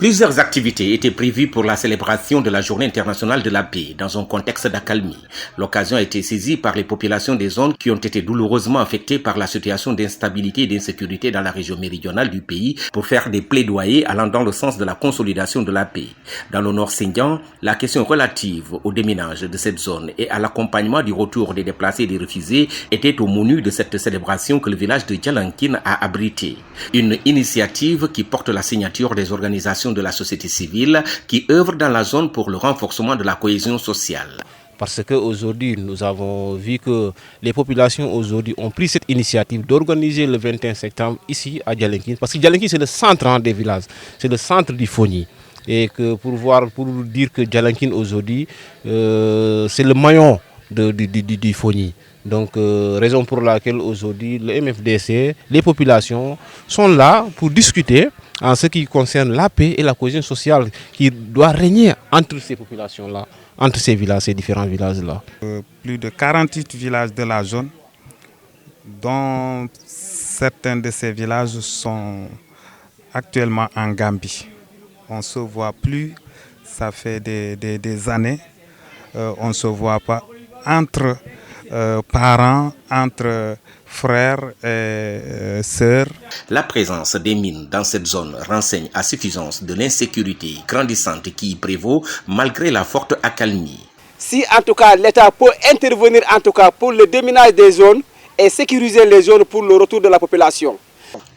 Plusieurs activités étaient prévues pour la célébration de la Journée internationale de la paix dans un contexte d'accalmie. L'occasion a été saisie par les populations des zones qui ont été douloureusement affectées par la situation d'instabilité et d'insécurité dans la région méridionale du pays pour faire des plaidoyers allant dans le sens de la consolidation de la paix. Dans le Nord Sindian, la question relative au déminage de cette zone et à l'accompagnement du retour des déplacés et des réfugiés était au menu de cette célébration que le village de Djalankin a abrité. Une initiative qui porte la signature des organisations de la société civile qui œuvrent dans la zone pour le renforcement de la cohésion sociale. Parce qu'aujourd'hui, nous avons vu que les populations aujourd'hui ont pris cette initiative d'organiser le 21 septembre ici à Djalankin. Parce que Djalankin, c'est le centre des villages, c'est le centre du Fogny. Et que pour dire que Djalankin aujourd'hui, c'est le maillon du Fogny. Donc, raison pour laquelle aujourd'hui, le MFDC, les populations sont là pour discuter en ce qui concerne la paix et la cohésion sociale qui doit régner entre ces populations-là, entre ces villages, ces différents villages-là. Plus de 48 villages de la zone, dont certains de ces villages sont actuellement en Gambie. On ne se voit plus, ça fait des années, on ne se voit pas entre parents, entre frères et sœurs. La présence des mines dans cette zone renseigne à suffisance de l'insécurité grandissante qui y prévaut malgré la forte accalmie. Si en tout cas l'État peut intervenir en tout cas pour le déminage des zones et sécuriser les zones pour le retour de la population.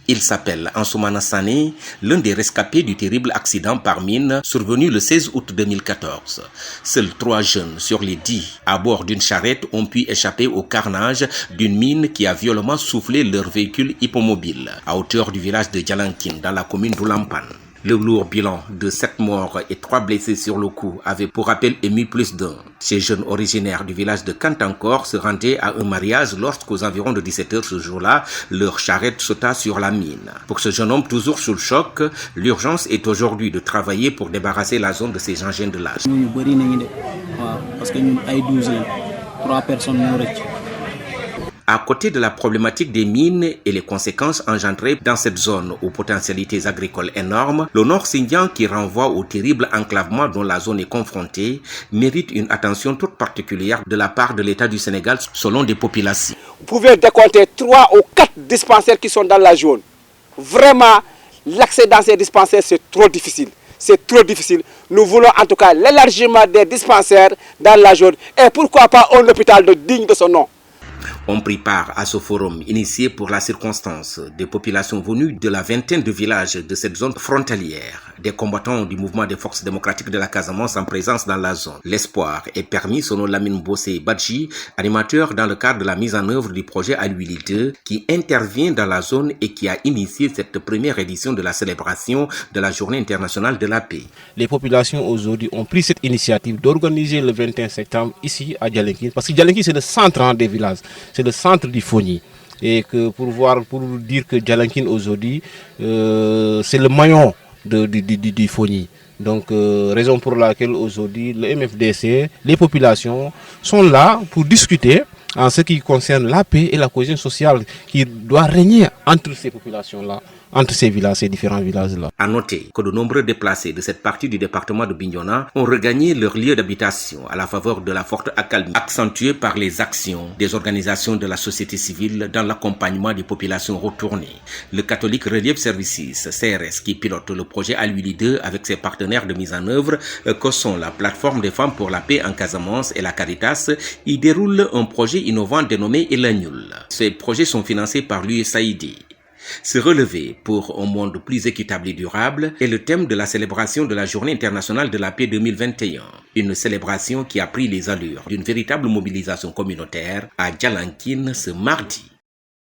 Il s'appelle Ansoumana Sané, l'un des rescapés du terrible accident par mine survenu le 16 août 2014. Seuls 3 jeunes sur les 10 à bord d'une charrette ont pu échapper au carnage d'une mine qui a violemment soufflé leur véhicule hippomobile à hauteur du village de Djalankin dans la commune d'Oulampan. Le lourd bilan de 7 morts et 3 blessés sur le coup avait pour rappel ému plus d'un. Ces jeunes originaires du village de Kantankor se rendaient à un mariage lorsqu'aux environs de 17h ce jour-là, leur charrette sauta sur la mine. Pour ce jeune homme toujours sous le choc, l'urgence est aujourd'hui de travailler pour débarrasser la zone de ces engins de l'âge. À côté de la problématique des mines et les conséquences engendrées dans cette zone aux potentialités agricoles énormes, le Nord Sindian, qui renvoie au terrible enclavement dont la zone est confrontée, mérite une attention toute particulière de la part de l'État du Sénégal selon des populations. Vous pouvez décompter 3 ou 4 dispensaires qui sont dans la zone. Vraiment, l'accès dans ces dispensaires, c'est trop difficile. C'est trop difficile. Nous voulons en tout cas l'élargissement des dispensaires dans la zone. Et pourquoi pas un hôpital digne de son nom. On prit part à ce forum initié pour la circonstance des populations venues de la vingtaine de villages de cette zone frontalière, des combattants du mouvement des forces démocratiques de la Casamance en présence dans la zone. L'espoir est permis selon Lamine Bossé Badji, animateur dans le cadre de la mise en œuvre du projet Aluili 2 qui intervient dans la zone et qui a initié cette première édition de la célébration de la Journée internationale de la paix. Les populations aujourd'hui ont pris cette initiative d'organiser le 21 septembre ici à Djalankin, parce que Djalankin c'est le centre des villages. C'est le centre du Fogny. Et que pour dire que Djalankin aujourd'hui, c'est le maillon du Fogny. Donc, raison pour laquelle aujourd'hui, le MFDC, les populations sont là pour discuter en ce qui concerne la paix et la cohésion sociale qui doit régner entre ces populations-là, entre ces villages, ces différents villages-là. À noter que de nombreux déplacés de cette partie du département de Bignona ont regagné leur lieu d'habitation à la faveur de la forte accalmie, accentuée par les actions des organisations de la société civile dans l'accompagnement des populations retournées. Le catholique Relief Services, CRS, qui pilote le projet Aluili 2 avec ses partenaires de mise en œuvre, que sont la plateforme des femmes pour la paix en Casamance et la Caritas, y déroule un projet innovant dénommé Elagnoul. Ces projets sont financés par l'USAID. Se relever pour un monde plus équitable et durable est le thème de la célébration de la Journée internationale de la paix 2021. Une célébration qui a pris les allures d'une véritable mobilisation communautaire à Djalankin ce mardi.